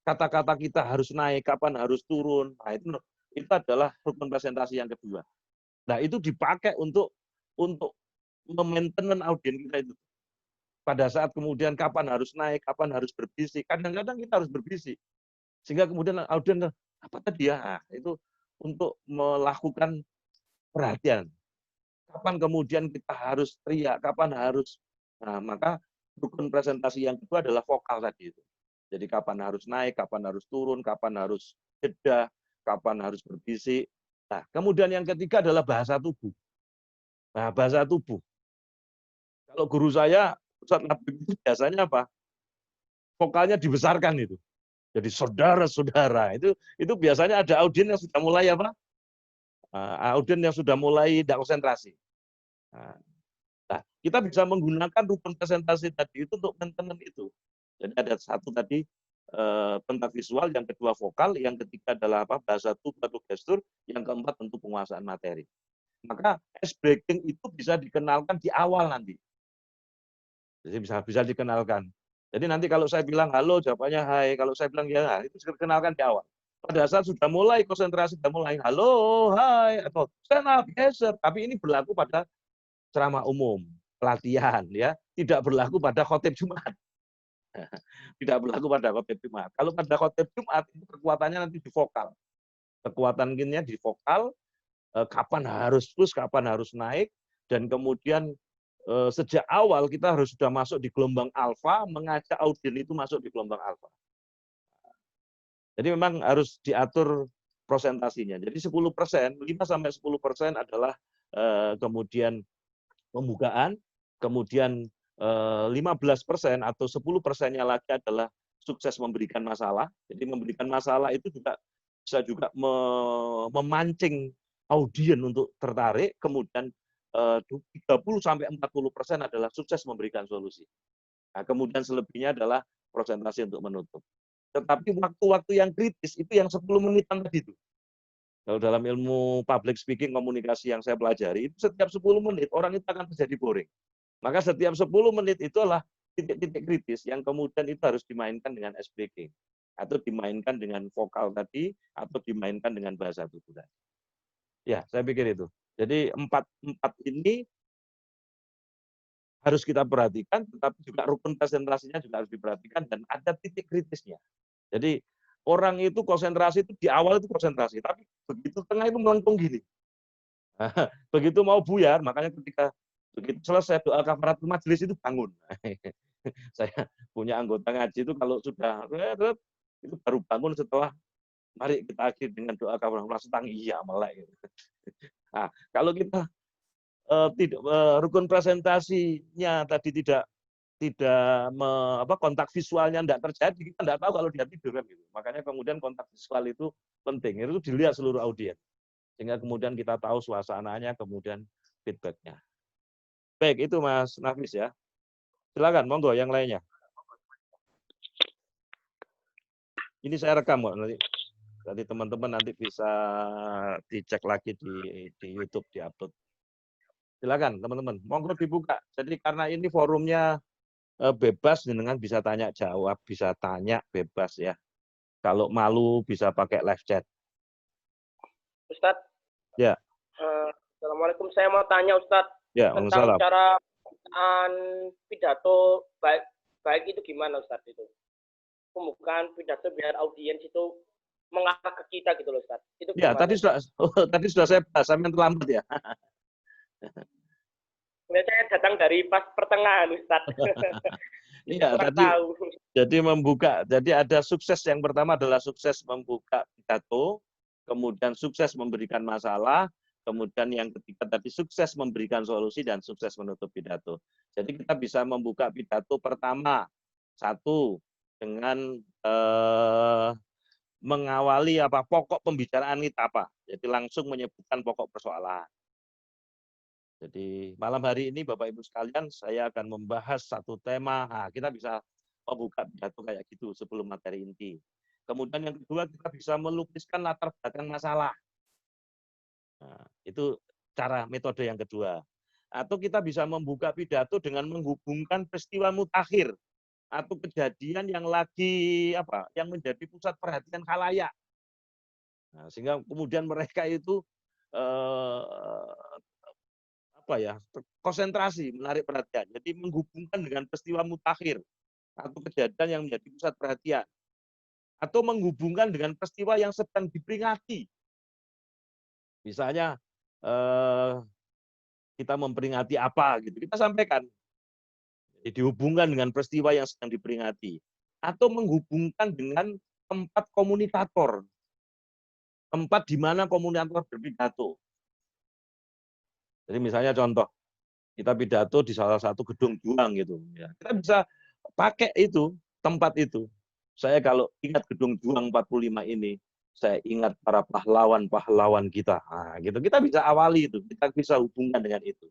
kata-kata kita harus naik, kapan harus turun. Nah, itu adalah rukun presentasi yang kedua. Nah, itu dipakai untuk memainten audiens kita itu. Pada saat kemudian kapan harus naik, kapan harus berbisik. Kadang-kadang kita harus berbisik. Sehingga kemudian audiens, apa tadi ya? Nah, itu untuk melakukan perhatian. Kapan kemudian kita harus teriak, kapan harus. Nah, maka rukun presentasi yang kedua adalah vokal tadi itu. Jadi kapan harus naik, kapan harus turun, kapan harus jeda, kapan harus berbisik. Nah, kemudian yang ketiga adalah bahasa tubuh. Nah, bahasa tubuh. Kalau guru saya, Ustaz Labib itu biasanya apa? Vokalnya dibesarkan itu. Jadi saudara-saudara itu biasanya ada audiens yang sudah mulai apa? Audiens yang sudah mulai tidak konsentrasi. Nah, kita bisa menggunakan rukun presentasi tadi itu untuk maintenance itu. Jadi ada satu tadi kontak visual, yang kedua vokal, yang ketiga adalah apa? Bahasa tubuh atau gestur, yang keempat tentu penguasaan materi. Maka ice breaking itu bisa dikenalkan di awal nanti. Jadi bisa dikenalkan. Jadi nanti kalau saya bilang halo, jawabannya hai. Kalau saya bilang ya, itu dikenalkan di awal. Pada saat sudah mulai konsentrasi, sudah mulai halo, hai, atau stand up, yes sir. Tapi ini berlaku pada ceramah umum, pelatihan, ya, tidak berlaku pada khotib Jumat. Tidak berlaku pada khotib Jumat. Kalau pada khotib Jumat itu kekuatannya nanti di vokal. Kekuatan gininya di vokal, kapan harus push, kapan harus naik, dan kemudian sejak awal kita harus sudah masuk di gelombang alfa, mengajak audiens itu masuk di gelombang alfa. Jadi memang harus diatur prosentasinya. Jadi 10%, 5-10% adalah kemudian pembukaan, kemudian 15% atau 10%-nya lagi adalah sukses memberikan masalah. Jadi memberikan masalah itu juga bisa juga memancing audiens untuk tertarik, kemudian 30-40% adalah sukses memberikan solusi. Nah, kemudian selebihnya adalah presentasi untuk menutup. Tetapi waktu-waktu yang kritis itu yang 10 menitan tadi itu. Kalau dalam ilmu public speaking komunikasi yang saya pelajari, itu setiap 10 menit orang itu akan terjadi boring. Maka setiap 10 menit itu adalah titik-titik kritis yang kemudian itu harus dimainkan dengan speaking. Atau dimainkan dengan vokal tadi, atau dimainkan dengan bahasa tubuh tadi. Ya, saya pikir itu. Jadi empat ini harus kita perhatikan, tetapi juga rukun presentasinya juga harus diperhatikan, dan ada titik kritisnya. Jadi orang itu konsentrasi itu di awal itu konsentrasi, tapi begitu tengah itu melengkung gini. Begitu mau buyar, makanya ketika begitu selesai doa kafaratul majelis itu bangun. Saya punya anggota ngaji itu kalau sudah itu baru bangun setelah mari kita akhiri dengan doa kafaratul majelis, langsung iya melek. Nah, kalau kita tidak rukun presentasinya tadi tidak kontak visualnya tidak terjadi, kita tidak tahu kalau dia tidur kan gitu. Makanya kemudian kontak visual itu penting, itu dilihat seluruh audiens sehingga kemudian kita tahu suasananya, kemudian feedbacknya. Baik, itu Mas Nafis ya. Silakan, monggo yang lainnya. Ini saya rekam kok, nanti teman-teman nanti bisa dicek lagi di YouTube, diupload. Silakan teman-teman, monggo dibuka. Jadi karena ini forumnya bebas, dengan bisa tanya jawab, bisa tanya bebas ya. Kalau malu bisa pakai live chat. Ustadz. Ya. Assalamualaikum, saya mau tanya Ustadz ya, tentang cara pidato baik itu gimana Ustadz itu? Pembukaan pidato biar audiens itu mengarah ke kita gitu loh Ustadz. Itu ya, tadi sudah saya bahas, saya terlambat ya. Saya datang dari pas pertengahan Ustadz. Iya, tadi jadi membuka. Jadi ada sukses, yang pertama adalah sukses membuka pidato, kemudian sukses memberikan masalah, kemudian yang ketiga tadi sukses memberikan solusi dan sukses menutup pidato. Jadi kita bisa membuka pidato pertama satu dengan mengawali pokok pembicaraan kita apa. Jadi langsung menyebutkan pokok persoalan. Jadi malam hari ini Bapak Ibu sekalian, saya akan membahas satu tema. Nah, kita bisa membuka pidato kayak gitu sebelum materi inti. Kemudian yang kedua, kita bisa melukiskan latar belakang masalah. Nah, itu cara metode yang kedua. Atau kita bisa membuka pidato dengan menghubungkan peristiwa mutakhir atau kejadian yang lagi yang menjadi pusat perhatian khalayak. Nah, sehingga kemudian mereka itu konsentrasi, menarik perhatian. Jadi menghubungkan dengan peristiwa mutakhir atau kejadian yang menjadi pusat perhatian, atau menghubungkan dengan peristiwa yang sedang diperingati. Misalnya kita memperingati apa gitu, kita sampaikan. Jadi dihubungkan dengan peristiwa yang sedang diperingati, atau menghubungkan dengan tempat komunikator, tempat di mana komunikator berpidato. Jadi misalnya contoh, kita pidato di salah satu gedung juang gitu. Ya. Kita bisa pakai itu, tempat itu. Saya kalau ingat gedung juang 45 ini, saya ingat para pahlawan-pahlawan kita. Nah, gitu. Kita bisa awali itu, kita bisa hubungkan dengan itu.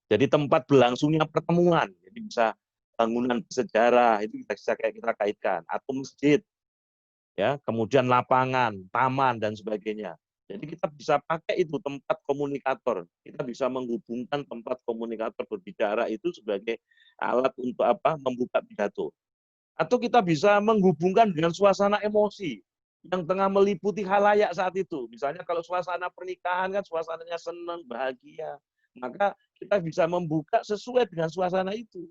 Jadi tempat berlangsungnya pertemuan, jadi bisa bangunan bersejarah, itu bisa kita kaitkan. Atau masjid, ya, kemudian lapangan, taman, dan sebagainya. Jadi kita bisa pakai itu tempat komunikator. Kita bisa menghubungkan tempat komunikator berbicara itu sebagai alat untuk membuka pidato. Atau kita bisa menghubungkan dengan suasana emosi yang tengah meliputi khalayak saat itu. Misalnya kalau suasana pernikahan kan suasananya senang, bahagia. Maka kita bisa membuka sesuai dengan suasana itu.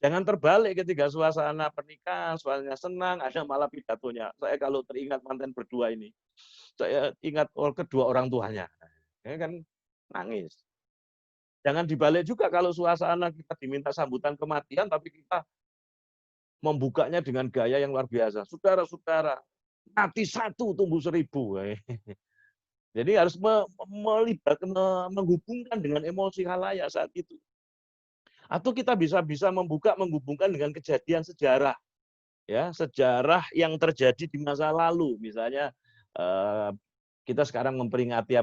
Jangan terbalik ketika suasana pernikahan, suasananya senang, ada malah pidatonya. Saya kalau teringat mantan berdua ini, saya ingat kedua orang tuanya. Ya kan nangis. Jangan dibalik juga kalau suasana kita diminta sambutan kematian, tapi kita membukanya dengan gaya yang luar biasa. Saudara-saudara, mati satu tumbuh 1000. Jadi harus menghubungkan dengan emosi khalayak saat itu. Atau kita bisa menghubungkan dengan kejadian sejarah, ya, sejarah yang terjadi di masa lalu. Misalnya kita sekarang memperingati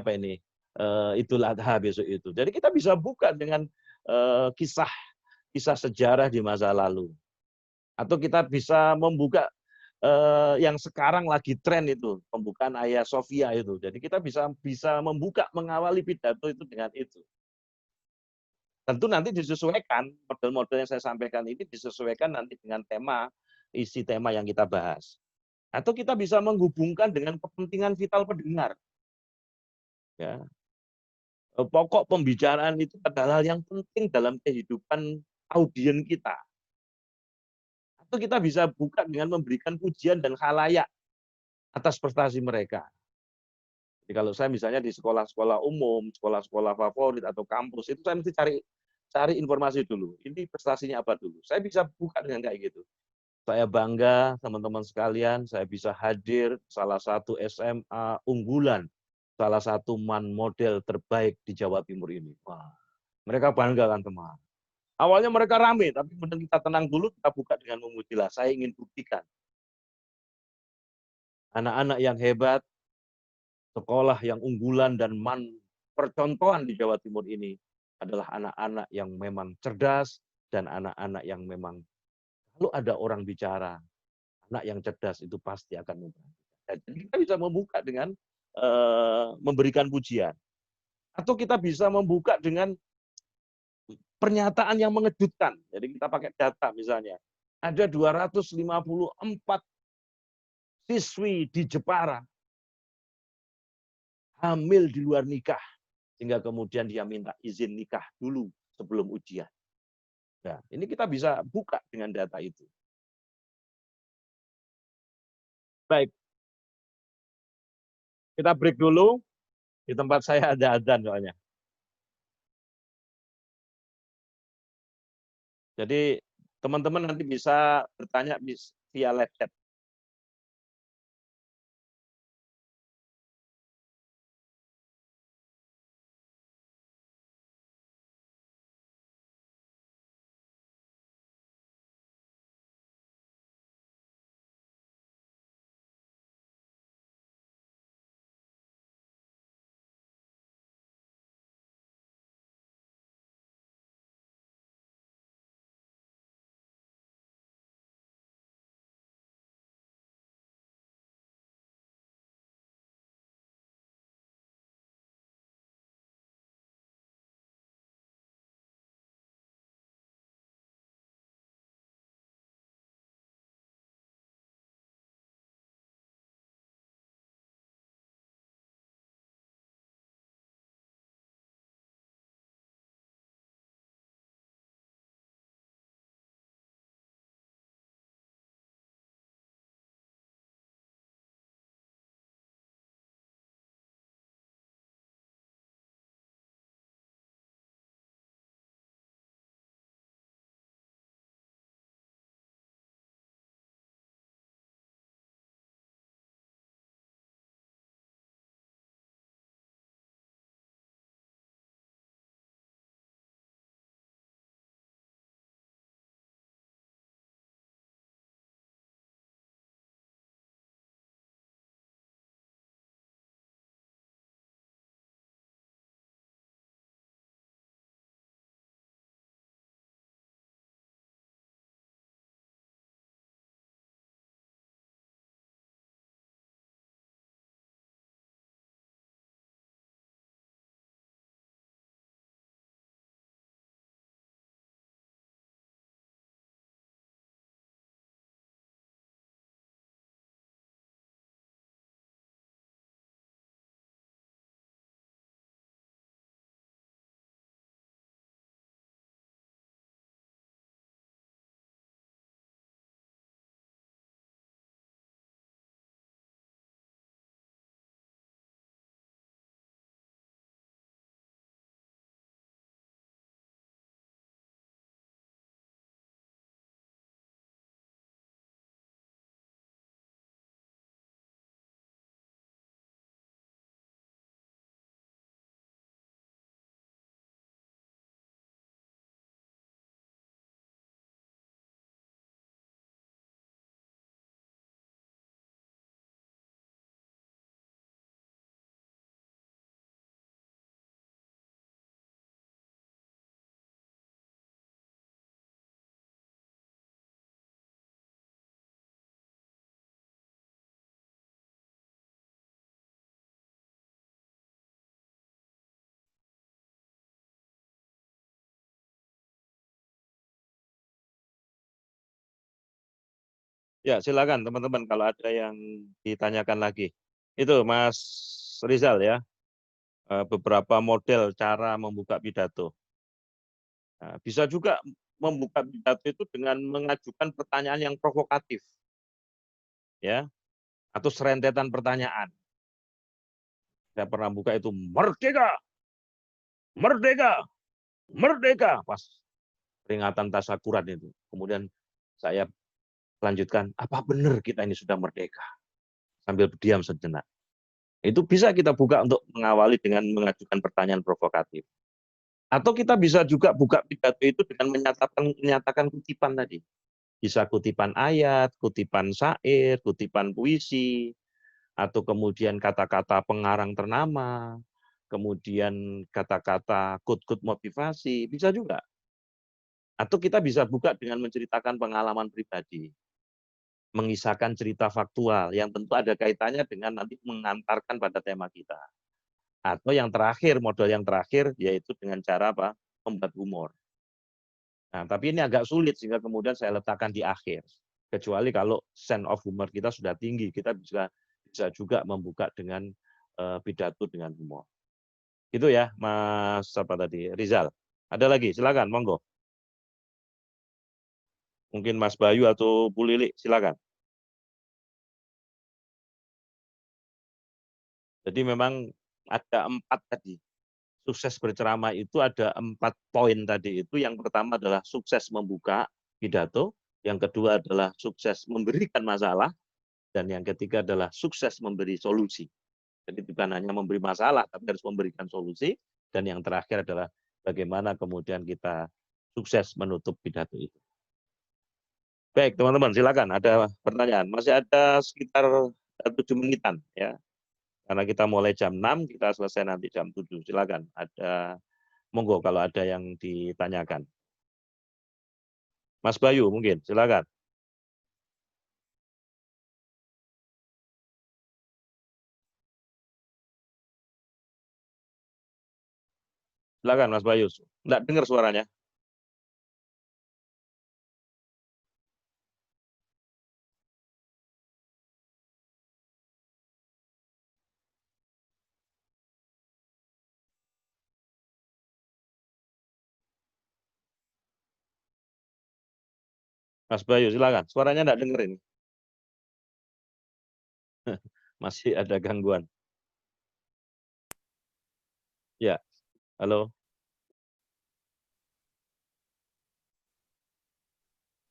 Idul Adha besok itu. Jadi kita bisa buka dengan kisah kisah sejarah di masa lalu. Atau kita bisa membuka yang sekarang lagi tren itu, pembukaan Hagia Sophia itu. Jadi kita bisa membuka, mengawali pidato itu dengan itu. Tentu nanti disesuaikan, model-model yang saya sampaikan ini disesuaikan nanti dengan tema, isi tema yang kita bahas. Atau kita bisa menghubungkan dengan kepentingan vital pendengar. Ya. Pokok pembicaraan itu adalah hal yang penting dalam kehidupan audien kita. Atau kita bisa buka dengan memberikan pujian dan khalayak atas prestasi mereka. Jadi kalau saya misalnya di sekolah-sekolah umum, sekolah-sekolah favorit atau kampus, itu saya mesti cari informasi dulu. Ini prestasinya apa dulu. Saya bisa buka dengan kayak gitu. Saya bangga teman-teman sekalian, saya bisa hadir salah satu SMA unggulan, salah satu man model terbaik di Jawa Timur ini. Wah, mereka bangga kan teman. Awalnya mereka rame, tapi kemudian kita tenang dulu, kita buka dengan memujilah. Saya ingin buktikan anak-anak yang hebat, sekolah yang unggulan dan man percontohan di Jawa Timur ini adalah anak-anak yang memang cerdas dan anak-anak yang memang kalau ada orang bicara, anak yang cerdas itu pasti akan memperhatikan. Jadi kita bisa membuka dengan memberikan pujian. Atau kita bisa membuka dengan pernyataan yang mengejutkan. Jadi kita pakai data misalnya. Ada 254 siswi di Jepara hamil di luar nikah. Sehingga kemudian dia minta izin nikah dulu sebelum ujian. Nah, ini kita bisa buka dengan data itu. Baik. Kita break dulu. Di tempat saya ada adzan soalnya. Jadi teman-teman nanti bisa bertanya via live chat. Ya, silakan teman-teman kalau ada yang ditanyakan lagi. Itu Mas Rizal ya, beberapa model cara membuka pidato. Nah, bisa juga membuka pidato itu dengan mengajukan pertanyaan yang provokatif, ya, atau serentetan pertanyaan. Saya pernah buka itu merdeka, merdeka, merdeka, pas peringatan tasyakuran itu. Kemudian saya lanjutkan, apa benar kita ini sudah merdeka? Sambil berdiam sejenak. Itu bisa kita buka untuk mengawali dengan mengajukan pertanyaan provokatif. Atau kita bisa juga buka pidato itu dengan menyatakan kutipan tadi. Bisa kutipan ayat, kutipan syair, kutipan puisi, atau kemudian kata-kata pengarang ternama, kemudian kata-kata quote-quote motivasi, bisa juga. Atau kita bisa buka dengan menceritakan pengalaman pribadi, mengisahkan cerita faktual yang tentu ada kaitannya dengan nanti mengantarkan pada tema kita. Atau yang terakhir, model yang terakhir, yaitu dengan cara apa? Membuat humor. Nah, tapi ini agak sulit sehingga kemudian saya letakkan di akhir. Kecuali kalau sense of humor kita sudah tinggi, kita bisa juga membuka dengan pidato dengan humor. Itu ya, Mas apa tadi, Rizal. Ada lagi, silakan, monggo. Mungkin Mas Bayu atau Bu Lili, silakan. Jadi memang ada 4 tadi. Sukses berceramah itu ada 4 poin tadi itu. Yang pertama adalah sukses membuka pidato, yang kedua adalah sukses memberikan masalah, dan yang ketiga adalah sukses memberi solusi. Jadi bukan hanya memberi masalah, tapi harus memberikan solusi, dan yang terakhir adalah bagaimana kemudian kita sukses menutup pidato itu. Baik, teman-teman, silakan ada pertanyaan. Masih ada sekitar 7 menitan ya. Karena kita mulai jam 6, kita selesai nanti jam 7. Silakan, ada monggo kalau ada yang ditanyakan. Mas Bayu mungkin, silakan. Silakan Mas Bayu. Enggak dengar suaranya. Mas Bayu, silakan. Suaranya enggak dengar ini. Masih ada gangguan. Ya, halo.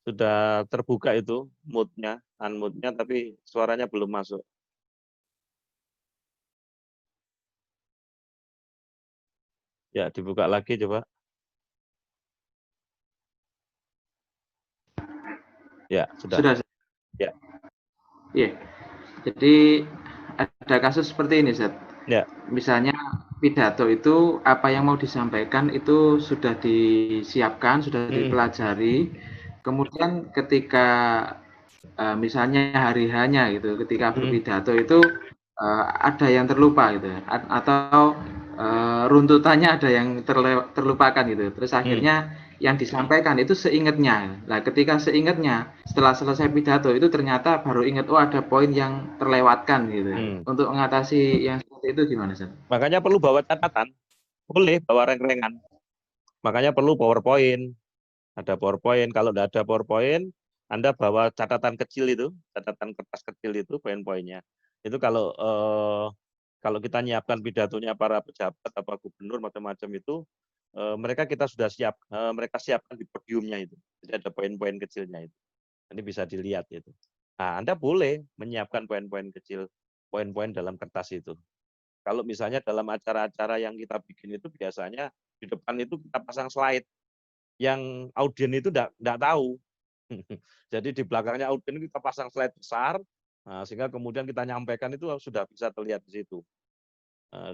Sudah terbuka itu mute-nya, unmute-nya, tapi suaranya belum masuk. Ya, dibuka lagi coba. Ya, sudah. Ya. Iya. Jadi ada kasus seperti ini, Zat. Ya. Misalnya pidato itu apa yang mau disampaikan itu sudah disiapkan, sudah dipelajari. Kemudian ketika misalnya hari hanya gitu, ketika berpidato itu ada yang terlupa gitu, atau runtutannya ada yang terlupakan gitu. Terus akhirnya yang disampaikan itu seingatnya. Nah, ketika seingatnya setelah selesai pidato itu ternyata baru ingat, oh ada poin yang terlewatkan gitu. Untuk mengatasi yang seperti itu gimana, Sir? Makanya perlu bawa catatan. Boleh bawa reng-rengan. Makanya perlu PowerPoint. Ada PowerPoint. Kalau tidak ada PowerPoint, Anda bawa catatan kecil itu, catatan kertas kecil itu, poin-poinnya. Itu kalau kita nyiapkan pidatonya para pejabat, apa gubernur, macam-macam itu, mereka kita sudah mereka siapkan di podiumnya itu. Jadi ada poin-poin kecilnya itu. Ini bisa dilihat itu. Nah, Anda boleh menyiapkan poin-poin kecil, poin-poin dalam kertas itu. Kalau misalnya dalam acara-acara yang kita bikin itu biasanya di depan itu kita pasang slide yang audien itu enggak tahu. Jadi di belakangnya audien kita pasang slide besar, sehingga kemudian kita nyampaikan itu sudah bisa terlihat di situ.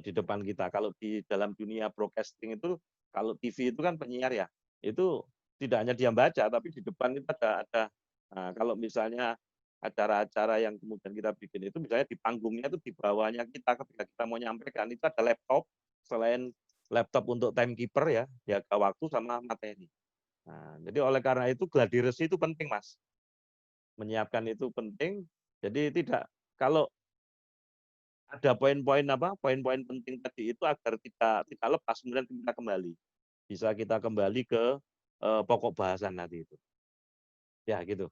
Di depan kita. Kalau di dalam dunia broadcasting itu, kalau TV itu kan penyiar ya, itu tidak hanya dia baca, tapi di depan itu ada kalau misalnya acara-acara yang kemudian kita bikin itu, misalnya di panggungnya itu di bawahnya kita ketika kita mau nyampaikan itu ada laptop, selain laptop untuk timekeeper ya, jaga waktu sama materi. Nah, jadi oleh karena itu gladi resi itu penting, Mas. menyiapkan itu penting. Jadi tidak, kalau ada poin-poin poin-poin penting tadi itu agar tidak lepas, kemudian kita kembali. Bisa kita kembali ke pokok bahasan nanti itu. Ya gitu.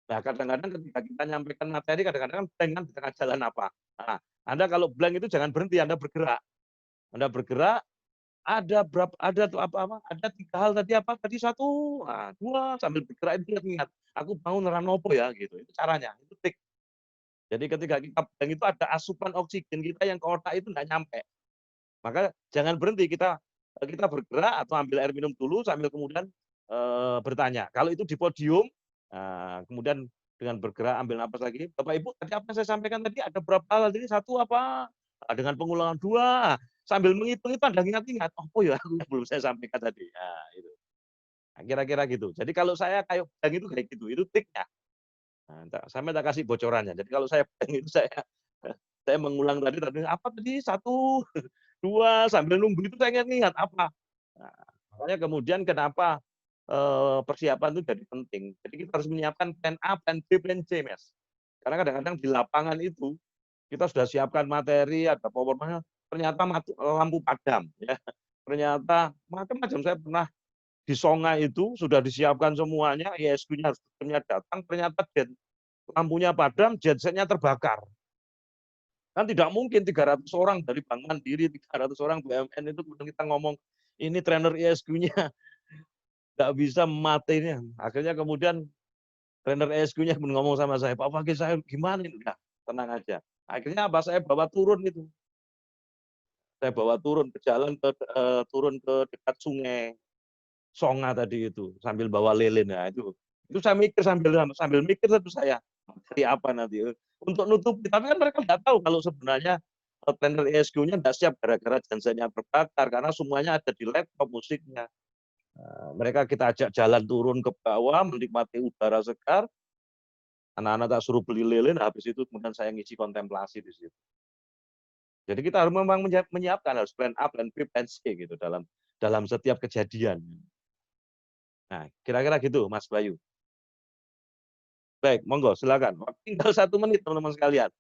Nah, kadang-kadang ketika kita nyampaikan materi, kadang-kadang blank kan di tengah jalan apa. Nah, Anda kalau blank itu jangan berhenti, Anda bergerak. Anda bergerak, ada tuh ada 3 hal tadi apa? Tadi 1, 2, sambil bergerak itu ingat, aku mau neranopo ya gitu. Itu caranya, itu trik. Jadi ketika kita blank itu ada asupan oksigen kita yang ke otak itu enggak nyampe. Maka jangan berhenti, kita bergerak atau ambil air minum dulu sambil kemudian bertanya. Kalau itu di podium, kemudian dengan bergerak ambil napas lagi, Bapak Ibu tadi apa yang saya sampaikan tadi ada berapa hal tadi? 1 apa? Dengan pengulangan 2, sambil menghitung itu Anda ingat-ingat, oh ya aku belum saya sampaikan tadi. Nah, itu. Nah, kira-kira gitu. Jadi kalau saya kayak blank itu kayak gitu, itu triknya. Nah, saya minta kasih bocorannya. Jadi kalau saya blank itu saya mengulang tadi apa tadi? 1, 2, sambil nunggu itu saya ingat apa. Nah, makanya kemudian kenapa persiapan itu jadi penting. Jadi kita harus menyiapkan plan A, plan B, plan C, Mas. Karena kadang-kadang di lapangan itu kita sudah siapkan materi, ada PowerPoint, ternyata lampu padam, ya. Ternyata macam-macam. Saya pernah di Songa itu sudah disiapkan semuanya, ISQ-nya harus datang, ternyata lampunya padam, gensetnya terbakar. Kan tidak mungkin 300 orang dari Bank Mandiri, 300 orang BUMN itu kemudian kita ngomong, ini trainer ISQ-nya nggak bisa matenya. Akhirnya kemudian trainer ESQ-nya ngomong sama saya, Pak Fakih saya gimana ini? Udah, tenang aja. Akhirnya apa? Saya bawa turun itu. Saya bawa turun ke jalan, turun ke dekat sungai Songa tadi itu, sambil bawa lilin. Nah, itu saya mikir sambil mikir tentu saya, dari apa nanti untuk nutupi. Tapi kan mereka nggak tahu kalau sebenarnya trainer ESQ-nya nggak siap gara-gara gensetnya terbakar karena semuanya ada di laptop musiknya. Mereka kita ajak jalan turun ke bawah, menikmati udara segar. Anak-anak tak suruh beli lilin, habis itu kemudian saya ngisi kontemplasi di situ. Jadi kita harus memang menyiapkan, harus plan A, plan B, plan C gitu dalam setiap kejadian. Nah, kira-kira gitu, Mas Bayu. Baik, monggo, silakan. Tinggal 1 menit, teman-teman sekalian.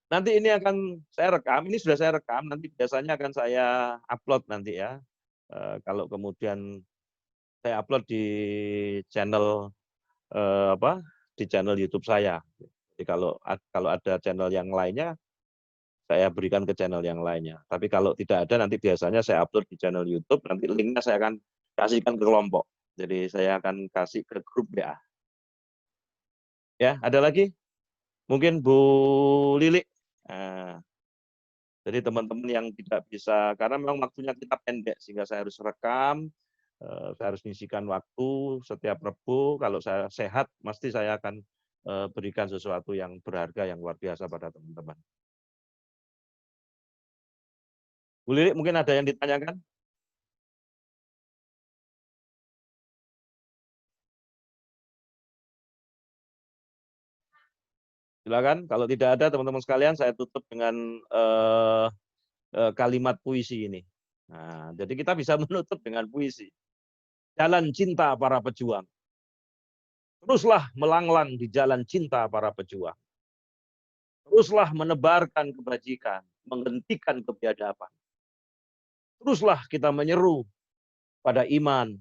Nanti ini akan saya rekam, ini sudah saya rekam, nanti biasanya akan saya upload nanti ya. Kalau kemudian saya upload di channel di channel YouTube saya. Jadi kalau ada channel yang lainnya, saya berikan ke channel yang lainnya. Tapi kalau tidak ada, nanti biasanya saya upload di channel YouTube, nanti linknya saya akan kasihkan ke kelompok. Jadi saya akan kasih ke grup WA. Ya, ada lagi? Mungkin Bu Lili. Nah, jadi teman-teman yang tidak bisa, karena memang waktunya kita pendek, sehingga saya harus rekam, saya harus ngisikan waktu setiap Rabu. Kalau saya sehat, pasti saya akan berikan sesuatu yang berharga, yang luar biasa pada teman-teman. Bu Lili, mungkin ada yang ditanyakan? Silakan. Kalau tidak ada, teman-teman sekalian, saya tutup dengan kalimat puisi ini. Nah, jadi kita bisa menutup dengan puisi. Jalan cinta para pejuang. Teruslah melanglang di jalan cinta para pejuang. Teruslah menebarkan kebajikan, menghentikan kebiadaban. Teruslah kita menyeru pada iman,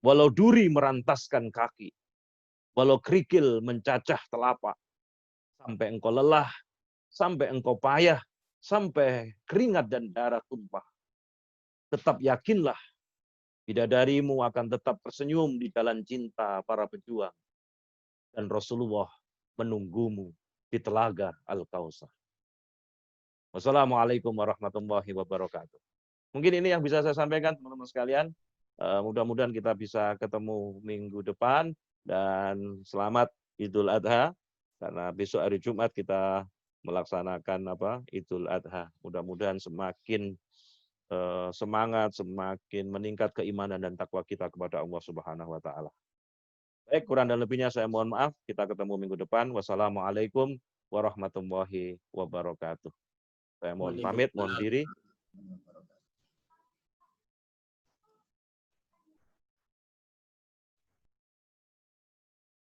walau duri merantaskan kaki, walau kerikil mencacah telapak, sampai engkau lelah, sampai engkau payah, sampai keringat dan darah tumpah. Tetap yakinlah, bidadarimu akan tetap tersenyum di jalan cinta para pejuang. Dan Rasulullah menunggumu di telaga Al-Kautsar. Wassalamualaikum warahmatullahi wabarakatuh. Mungkin ini yang bisa saya sampaikan, teman-teman sekalian. Mudah-mudahan kita bisa ketemu minggu depan, dan selamat Idul Adha, karena besok hari Jumat kita melaksanakan Idul Adha. Mudah-mudahan semakin semangat, semakin meningkat keimanan dan takwa kita kepada Allah Subhanahu wa taala. Baik, kurang dan lebihnya saya mohon maaf. Kita ketemu minggu depan. Wassalamualaikum warahmatullahi wabarakatuh. Saya mohon pamit, mohon diri.